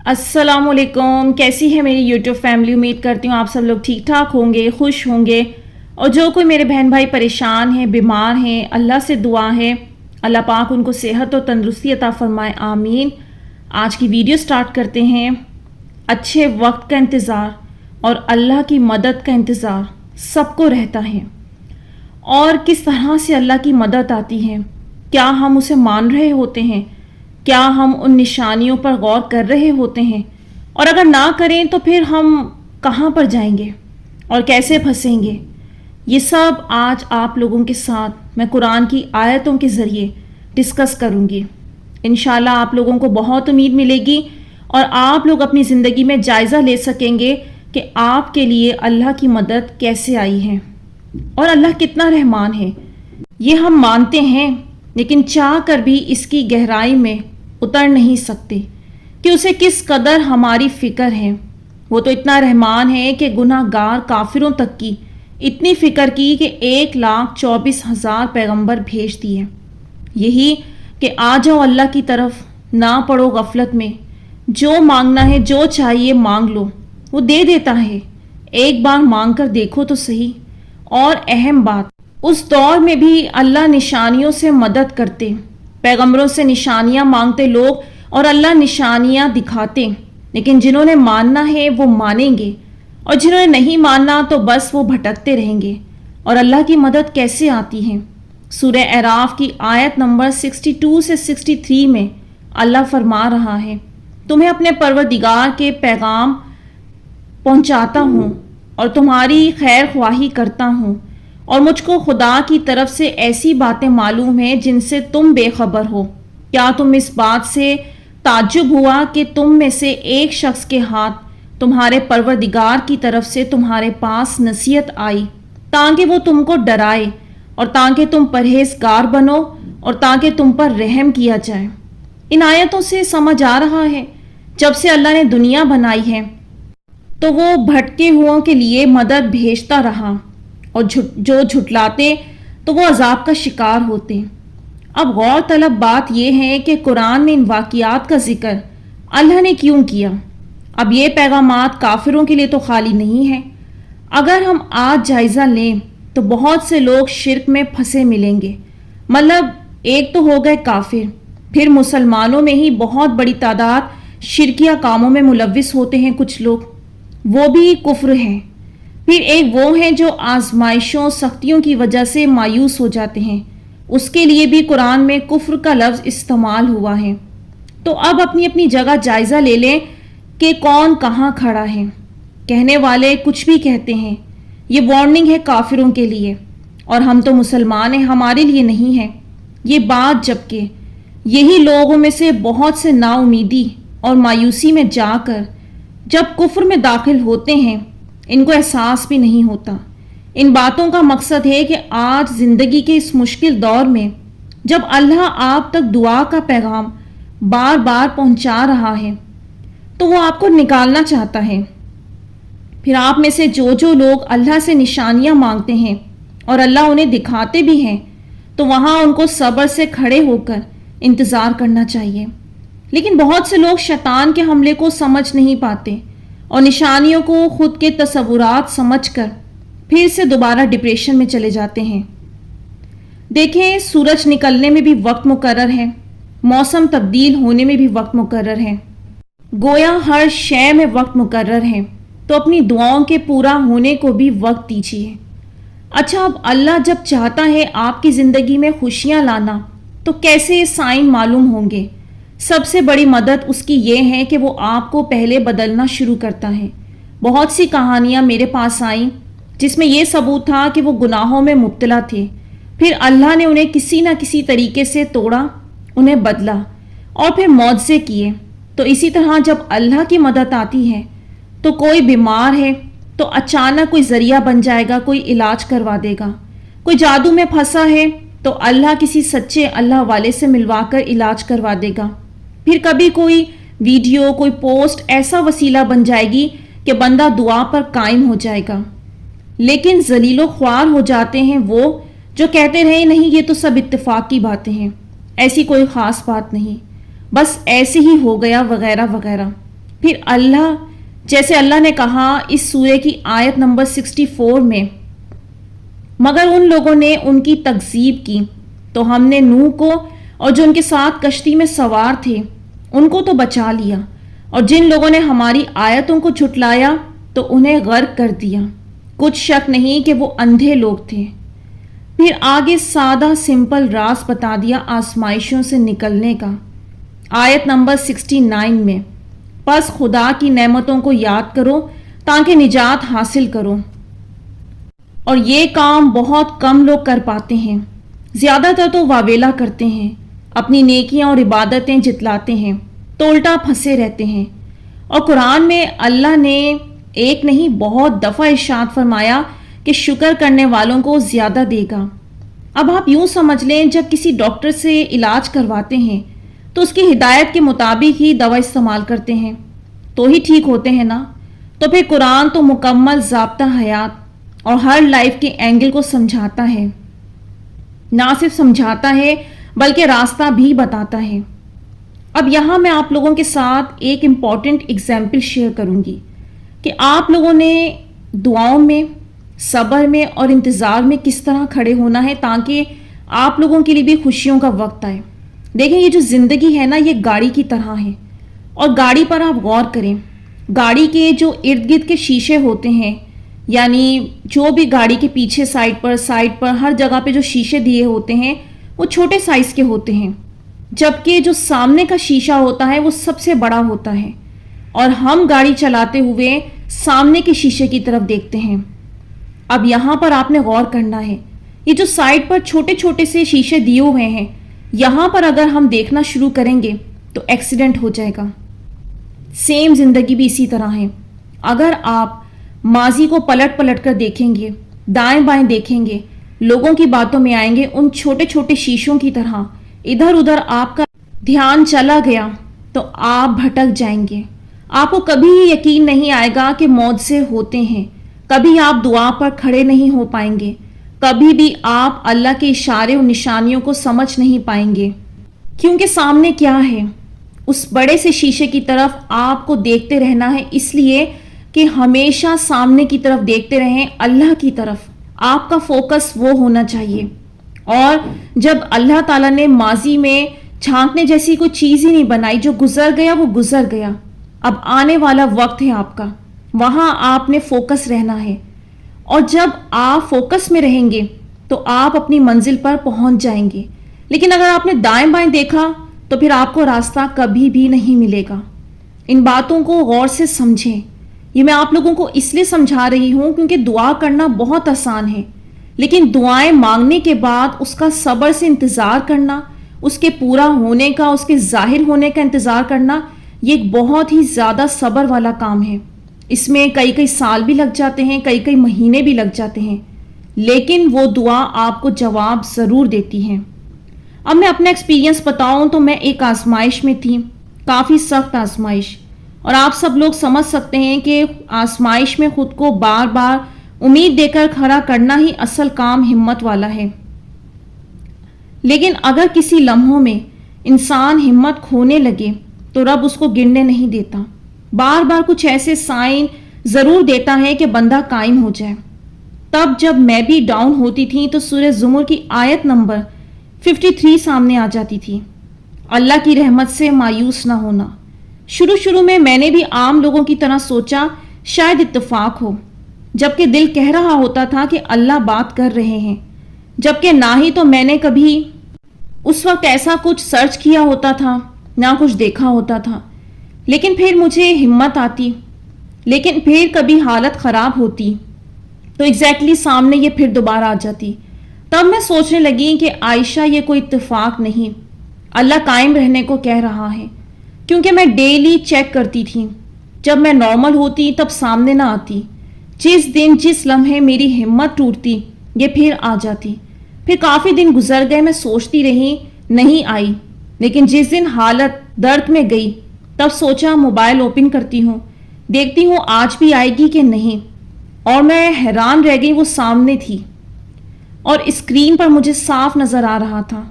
السلام علیکم. کیسی ہے میری یوٹیوب فیملی؟ امید کرتی ہوں آپ سب لوگ ٹھیک ٹھاک ہوں گے، خوش ہوں گے. اور جو کوئی میرے بہن بھائی پریشان ہیں، بیمار ہیں، اللہ سے دعا ہے اللہ پاک ان کو صحت اور تندرستی عطا فرمائے، آمین. آج کی ویڈیو سٹارٹ کرتے ہیں. اچھے وقت کا انتظار اور اللہ کی مدد کا انتظار سب کو رہتا ہے، اور کس طرح سے اللہ کی مدد آتی ہے. کیا ہم اسے مان رہے ہوتے ہیں؟ کیا ہم ان نشانیوں پر غور کر رہے ہوتے ہیں؟ اور اگر نہ کریں تو پھر ہم کہاں پر جائیں گے اور کیسے پھنسیں گے؟ یہ سب آج آپ لوگوں کے ساتھ میں قرآن کی آیتوں کے ذریعے ڈسکس کروں گی. انشاءاللہ آپ لوگوں کو بہت امید ملے گی اور آپ لوگ اپنی زندگی میں جائزہ لے سکیں گے کہ آپ کے لیے اللہ کی مدد کیسے آئی ہے اور اللہ کتنا رحمان ہے. یہ ہم مانتے ہیں، لیکن چاہ کر بھی اس کی گہرائی میں اتر نہیں سکتے کہ اسے کس قدر ہماری فکر ہے. وہ تو اتنا رحمان ہے کہ گناہ گار کافروں تک کی اتنی فکر کی کہ 1,24,000 پیغمبر بھیج دیے. یہی کہ آ جاؤ اللہ کی طرف، نہ پڑو غفلت میں، جو مانگنا ہے جو چاہیے مانگ لو، وہ دے دیتا ہے. ایک بار مانگ کر دیکھو تو صحیح. اور اہم بات، اس دور میں بھی اللہ نشانیوں سے مدد کرتے، پیغمبروں سے نشانیاں مانگتے لوگ اور اللہ نشانیاں دکھاتے. لیکن جنہوں نے ماننا ہے وہ مانیں گے، اور جنہوں نے نہیں ماننا تو بس وہ بھٹکتے رہیں گے. اور اللہ کی مدد کیسے آتی ہے؟ سورہ اعراف کی آیت نمبر 62 سے 63 میں اللہ فرما رہا ہے، تمہیں اپنے پروردگار کے پیغام پہنچاتا ہوں اور تمہاری خیر خواہی کرتا ہوں، اور مجھ کو خدا کی طرف سے ایسی باتیں معلوم ہیں جن سے تم بے خبر ہو. کیا تم اس بات سے تعجب ہوا کہ تم میں سے ایک شخص کے ہاتھ تمہارے پروردگار کی طرف سے تمہارے پاس نصیحت آئی تاکہ وہ تم کو ڈرائے اور تاکہ تم پرہیزگار بنو اور تاکہ تم پر رحم کیا جائے. ان آیتوں سے سمجھ آ رہا ہے جب سے اللہ نے دنیا بنائی ہے تو وہ بھٹکے ہوں کے لیے مدد بھیجتا رہا، اور جو جھٹلاتے تو وہ عذاب کا شکار ہوتے. اب غور طلب بات یہ ہے کہ قرآن میں ان واقعات کا ذکر اللہ نے کیوں کیا؟ اب یہ پیغامات کافروں کے لیے تو خالی نہیں ہے. اگر ہم آج جائزہ لیں تو بہت سے لوگ شرک میں پھنسے ملیں گے. مطلب ایک تو ہو گئے کافر، پھر مسلمانوں میں ہی بہت بڑی تعداد شرکیہ کاموں میں ملوث ہوتے ہیں کچھ لوگ، وہ بھی کفر ہیں. پھر ایک وہ ہیں جو آزمائشوں سختیوں کی وجہ سے مایوس ہو جاتے ہیں، اس کے لیے بھی قرآن میں کفر کا لفظ استعمال ہوا ہے. تو اب اپنی اپنی جگہ جائزہ لے لیں کہ کون کہاں کھڑا ہے. کہنے والے کچھ بھی کہتے ہیں، یہ وارننگ ہے کافروں کے لیے، اور ہم تو مسلمان ہیں، ہمارے لیے نہیں ہے یہ بات. جبکہ یہی لوگوں میں سے بہت سے نا امیدی اور مایوسی میں جا کر جب کفر میں داخل ہوتے ہیں ان کو احساس بھی نہیں ہوتا. ان باتوں کا مقصد ہے کہ آج زندگی کے اس مشکل دور میں جب اللہ آپ تک دعا کا پیغام بار بار پہنچا رہا ہے تو وہ آپ کو نکالنا چاہتا ہے. پھر آپ میں سے جو لوگ اللہ سے نشانیاں مانگتے ہیں اور اللہ انہیں دکھاتے بھی ہیں تو وہاں ان کو صبر سے کھڑے ہو کر انتظار کرنا چاہیے. لیکن بہت سے لوگ شیطان کے حملے کو سمجھ نہیں پاتے اور نشانیوں کو خود کے تصورات سمجھ کر پھر سے دوبارہ ڈپریشن میں چلے جاتے ہیں. دیکھیں، سورج نکلنے میں بھی وقت مقرر ہے، موسم تبدیل ہونے میں بھی وقت مقرر ہے، گویا ہر شے میں وقت مقرر ہے. تو اپنی دعاؤں کے پورا ہونے کو بھی وقت دیجیے. اچھا، اب اللہ جب چاہتا ہے آپ کی زندگی میں خوشیاں لانا تو کیسے یہ سائن معلوم ہوں گے؟ سب سے بڑی مدد اس کی یہ ہے کہ وہ آپ کو پہلے بدلنا شروع کرتا ہے. بہت سی کہانیاں میرے پاس آئیں جس میں یہ ثبوت تھا کہ وہ گناہوں میں مبتلا تھے، پھر اللہ نے انہیں کسی نہ کسی طریقے سے توڑا، انہیں بدلا اور پھر معجزے کیے. تو اسی طرح جب اللہ کی مدد آتی ہے تو کوئی بیمار ہے تو اچانک کوئی ذریعہ بن جائے گا، کوئی علاج کروا دے گا. کوئی جادو میں پھنسا ہے تو اللہ کسی سچے اللہ والے سے ملوا کر علاج کروا دے گا. پھر کبھی کوئی ویڈیو، کوئی پوسٹ ایسا وسیلہ بن جائے گی کہ بندہ دعا پر قائم ہو جائے گا. لیکن ذلیل و خوار ہو جاتے ہیں وہ جو کہتے رہے نہیں یہ تو سب اتفاق کی باتیں ہیں، ایسی کوئی خاص بات نہیں، بس ایسے ہی ہو گیا وغیرہ وغیرہ. پھر جیسے اللہ نے کہا اس سورہ کی آیت نمبر 64 میں، مگر ان لوگوں نے ان کی تکذیب کی تو ہم نے نوح کو اور جو ان کے ساتھ کشتی میں سوار تھے ان کو تو بچا لیا، اور جن لوگوں نے ہماری آیتوں کو جھٹلایا تو انہیں غرق کر دیا، کچھ شک نہیں کہ وہ اندھے لوگ تھے۔ پھر آگے سادہ سمپل راز بتا دیا آزمائشوں سے نکلنے کا، آیت نمبر 69 میں، پس خدا کی نعمتوں کو یاد کرو تاکہ نجات حاصل کرو، اور یہ کام بہت کم لوگ کر پاتے ہیں، زیادہ تر تو واویلا کرتے ہیں، اپنی نیکیاں اور عبادتیں جتلاتے ہیں تو الٹا پھنسے رہتے ہیں۔ اور قرآن میں اللہ نے ایک نہیں بہت دفعہ ارشاد فرمایا کہ شکر کرنے والوں کو زیادہ دے گا۔ اب آپ یوں سمجھ لیں جب کسی ڈاکٹر سے علاج کرواتے ہیں تو اس کی ہدایت کے مطابق ہی دوا استعمال کرتے ہیں تو ہی ٹھیک ہوتے ہیں نا۔ تو پھر قرآن تو مکمل ضابطہ حیات اور ہر لائف کے اینگل کو سمجھاتا ہے، نہ صرف سمجھاتا ہے بلکہ راستہ بھی بتاتا ہے۔ اب یہاں میں آپ لوگوں کے ساتھ ایک امپورٹنٹ ایگزامپل شیئر کروں گی کہ آپ لوگوں نے دعاؤں میں، صبر میں اور انتظار میں کس طرح کھڑے ہونا ہے تاکہ آپ لوگوں کے لیے بھی خوشیوں کا وقت آئے۔ دیکھیں یہ جو زندگی ہے نا یہ گاڑی کی طرح ہے، اور گاڑی پر آپ غور کریں، گاڑی کے جو ارد گرد کے شیشے ہوتے ہیں، یعنی جو بھی گاڑی کے پیچھے سائڈ پر ہر جگہ پہ جو شیشے دیے ہوتے ہیں وہ چھوٹے سائز کے ہوتے ہیں، جبکہ جو سامنے کا شیشہ ہوتا ہے وہ سب سے بڑا ہوتا ہے، اور ہم گاڑی چلاتے ہوئے سامنے کے شیشے کی طرف دیکھتے ہیں۔ اب یہاں پر آپ نے غور کرنا ہے، یہ جو سائڈ پر چھوٹے چھوٹے سے شیشے دیے ہوئے ہیں، یہاں پر اگر ہم دیکھنا شروع کریں گے تو ایکسیڈنٹ ہو جائے گا۔ سیم زندگی بھی اسی طرح ہے، اگر آپ ماضی کو پلٹ پلٹ کر دیکھیں گے، دائیں بائیں دیکھیں گے، لوگوں کی باتوں میں آئیں گے، ان چھوٹے چھوٹے شیشوں کی طرح ادھر ادھر آپ کا دھیان چلا گیا تو آپ بھٹک جائیں گے۔ آپ کو کبھی یقین نہیں آئے گا کہ معجزے ہوتے ہیں، کبھی آپ دعا پر کھڑے نہیں ہو پائیں گے، کبھی بھی آپ اللہ کے اشارے اور نشانیوں کو سمجھ نہیں پائیں گے، کیونکہ سامنے کیا ہے؟ اس بڑے سے شیشے کی طرف آپ کو دیکھتے رہنا ہے، اس لیے کہ ہمیشہ سامنے کی طرف دیکھتے رہیں، اللہ کی طرف آپ کا فوکس وہ ہونا چاہیے۔ اور جب اللہ تعالیٰ نے ماضی میں جھانکنے جیسی کوئی چیز ہی نہیں بنائی، جو گزر گیا وہ گزر گیا، اب آنے والا وقت ہے آپ کا، وہاں آپ نے فوکس رہنا ہے، اور جب آپ فوکس میں رہیں گے تو آپ اپنی منزل پر پہنچ جائیں گے۔ لیکن اگر آپ نے دائیں بائیں دیکھا تو پھر آپ کو راستہ کبھی بھی نہیں ملے گا۔ ان باتوں کو غور سے سمجھیں، یہ میں آپ لوگوں کو اس لیے سمجھا رہی ہوں کیونکہ دعا کرنا بہت آسان ہے، لیکن دعائیں مانگنے کے بعد اس کا صبر سے انتظار کرنا، اس کے پورا ہونے کا، اس کے ظاہر ہونے کا انتظار کرنا، یہ ایک بہت ہی زیادہ صبر والا کام ہے۔ اس میں کئی سال بھی لگ جاتے ہیں، کئی مہینے بھی لگ جاتے ہیں، لیکن وہ دعا آپ کو جواب ضرور دیتی ہے۔ اب میں اپنا ایکسپیرینس بتاؤں تو میں ایک آزمائش میں تھی، کافی سخت آزمائش، اور آپ سب لوگ سمجھ سکتے ہیں کہ آزمائش میں خود کو بار بار امید دے کر کھڑا کرنا ہی اصل کام ہمت والا ہے۔ لیکن اگر کسی لمحوں میں انسان ہمت کھونے لگے تو رب اس کو گرنے نہیں دیتا، بار بار کچھ ایسے سائن ضرور دیتا ہے کہ بندہ قائم ہو جائے۔ تب جب میں بھی ڈاؤن ہوتی تھی تو سورہ زمر کی آیت نمبر 53 سامنے آ جاتی تھی، اللہ کی رحمت سے مایوس نہ ہونا۔ شروع میں نے بھی عام لوگوں کی طرح سوچا شاید اتفاق ہو، جبکہ دل کہہ رہا ہوتا تھا کہ اللہ بات کر رہے ہیں، جبکہ نہ ہی تو میں نے کبھی اس وقت ایسا کچھ سرچ کیا ہوتا تھا، نہ کچھ دیکھا ہوتا تھا۔ لیکن پھر مجھے ہمت آتی، لیکن پھر کبھی حالت خراب ہوتی تو ایگزیکٹلی سامنے یہ پھر دوبارہ آ جاتی۔ تب میں سوچنے لگی کہ عائشہ یہ کوئی اتفاق نہیں، اللہ قائم رہنے کو کہہ رہا ہے، کیونکہ میں ڈیلی چیک کرتی تھی، جب میں نارمل ہوتی تب سامنے نہ آتی، جس دن جس لمحے میری ہمت ٹوٹتی یہ پھر آ جاتی۔ پھر کافی دن گزر گئے، میں سوچتی رہی نہیں آئی، لیکن جس دن حالت درد میں گئی تب سوچا موبائل اوپن کرتی ہوں، دیکھتی ہوں آج بھی آئے گی کہ نہیں، اور میں حیران رہ گئی، وہ سامنے تھی اور اسکرین پر مجھے صاف نظر آ رہا تھا۔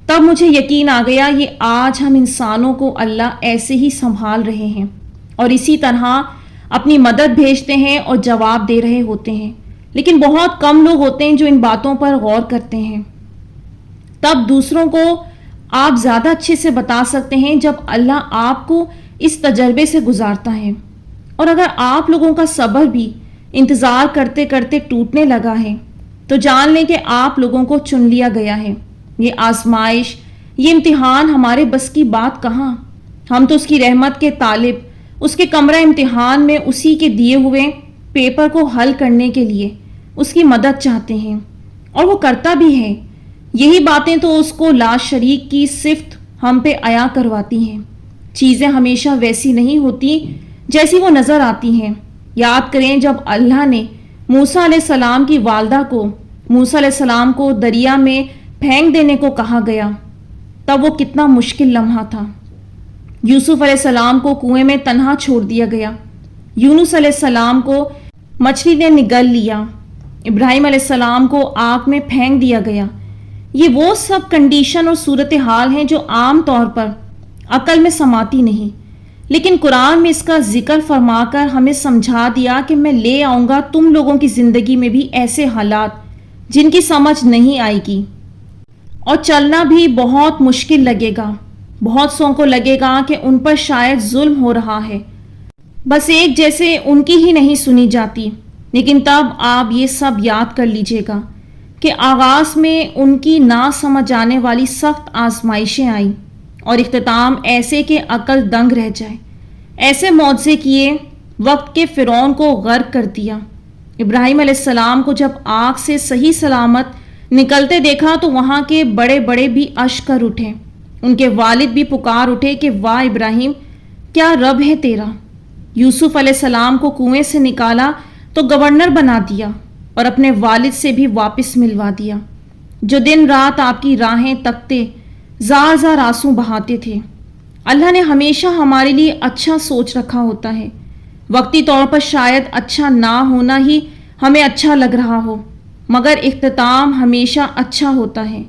تب مجھے یقین آ گیا یہ آج ہم انسانوں کو اللہ ایسے ہی سنبھال رہے ہیں، اور اسی طرح اپنی مدد بھیجتے ہیں اور جواب دے رہے ہوتے ہیں، لیکن بہت کم لوگ ہوتے ہیں جو ان باتوں پر غور کرتے ہیں۔ تب دوسروں کو آپ زیادہ اچھے سے بتا سکتے ہیں جب اللہ آپ کو اس تجربے سے گزارتا ہے۔ اور اگر آپ لوگوں کا صبر بھی انتظار کرتے کرتے ٹوٹنے لگا ہے تو جان لیں کہ آپ لوگوں کو چن لیا گیا ہے۔ یہ آزمائش، یہ امتحان ہمارے بس کی بات کہاں؟ ہم تو اس کی رحمت کے طالب، اس کے کمرہ امتحان میں اسی کے دیے ہوئے پیپر کو حل کرنے کے لیے اس کی مدد چاہتے ہیں، اور وہ کرتا بھی ہے۔ یہی باتیں تو اس کو لا شریک کی صفت ہم پہ عیا کرواتی ہیں۔ چیزیں ہمیشہ ویسی نہیں ہوتی جیسی وہ نظر آتی ہیں۔ یاد کریں جب اللہ نے موسیٰ علیہ السلام کی والدہ کو موسیٰ علیہ السلام کو دریا میں پھینک دینے کو کہا گیا، تب وہ کتنا مشکل لمحہ تھا۔ یوسف علیہ السلام کو کنویں میں تنہا چھوڑ دیا گیا، یونس علیہ السلام کو مچھلی نے نگل لیا، ابراہیم علیہ السلام کو آگ میں پھینک دیا گیا۔ یہ وہ سب کنڈیشن اور صورتحال ہیں جو عام طور پر عقل میں سماتی نہیں، لیکن قرآن میں اس کا ذکر فرما کر ہمیں سمجھا دیا کہ میں لے آؤں گا تم لوگوں کی زندگی میں بھی ایسے حالات جن کی سمجھ نہیں آئے گی، اور چلنا بھی بہت مشکل لگے گا۔ بہت سو کو لگے گا کہ ان پر شاید ظلم ہو رہا ہے، بس ایک جیسے ان کی ہی نہیں سنی جاتی، لیکن تب آپ یہ سب یاد کر لیجئے گا کہ آغاز میں ان کی نہ سمجھ آنے والی سخت آزمائشیں آئیں اور اختتام ایسے کہ عقل دنگ رہ جائے۔ ایسے معجزے کیے، وقت کے فرعون کو غرق کر دیا۔ ابراہیم علیہ السلام کو جب آگ سے صحیح سلامت نکلتے دیکھا تو وہاں کے بڑے بڑے بھی اشک کر اٹھے، ان کے والد بھی پکار اٹھے کہ واہ ابراہیم، کیا رب ہے تیرا۔ یوسف علیہ السلام کو کنویں سے نکالا تو گورنر بنا دیا اور اپنے والد سے بھی واپس ملوا دیا، جو دن رات آپ کی راہیں تکتے زار زار آنسو بہاتے تھے۔ اللہ نے ہمیشہ ہمارے لیے اچھا سوچ رکھا ہوتا ہے، وقتی طور پر شاید اچھا نہ ہونا ہی ہمیں اچھا لگ رہا ہو، مگر اختتام ہمیشہ اچھا ہوتا ہے۔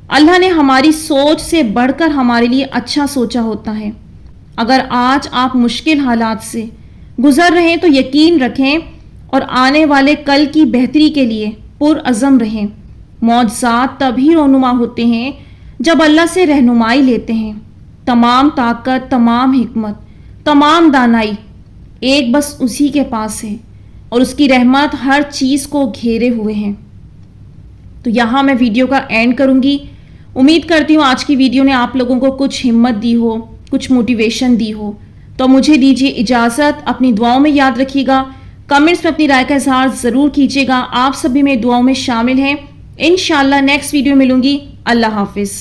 اللہ نے ہماری سوچ سے بڑھ کر ہمارے لیے اچھا سوچا ہوتا ہے۔ اگر آج آپ مشکل حالات سے گزر رہے ہیں تو یقین رکھیں اور آنے والے کل کی بہتری کے لیے پرعزم رہیں۔ معجزات تبھی رونما ہوتے ہیں جب اللہ سے رہنمائی لیتے ہیں۔ تمام طاقت، تمام حکمت، تمام دانائی ایک بس اسی کے پاس ہے، اور اس کی رحمت ہر چیز کو گھیرے ہوئے ہیں۔ تو یہاں میں ویڈیو کا اینڈ کروں گی۔ امید کرتی ہوں آج کی ویڈیو نے آپ لوگوں کو کچھ ہمت دی ہو، کچھ موٹیویشن دی ہو۔ تو مجھے دیجیے اجازت، اپنی دعاؤں میں یاد رکھیے گا، کمنٹس میں اپنی رائے کا اظہار ضرور کیجیے گا۔ آپ سبھی میری دعاؤں میں شامل ہیں۔ انشاءاللہ نیکسٹ ویڈیو ملوں گی۔ اللہ حافظ۔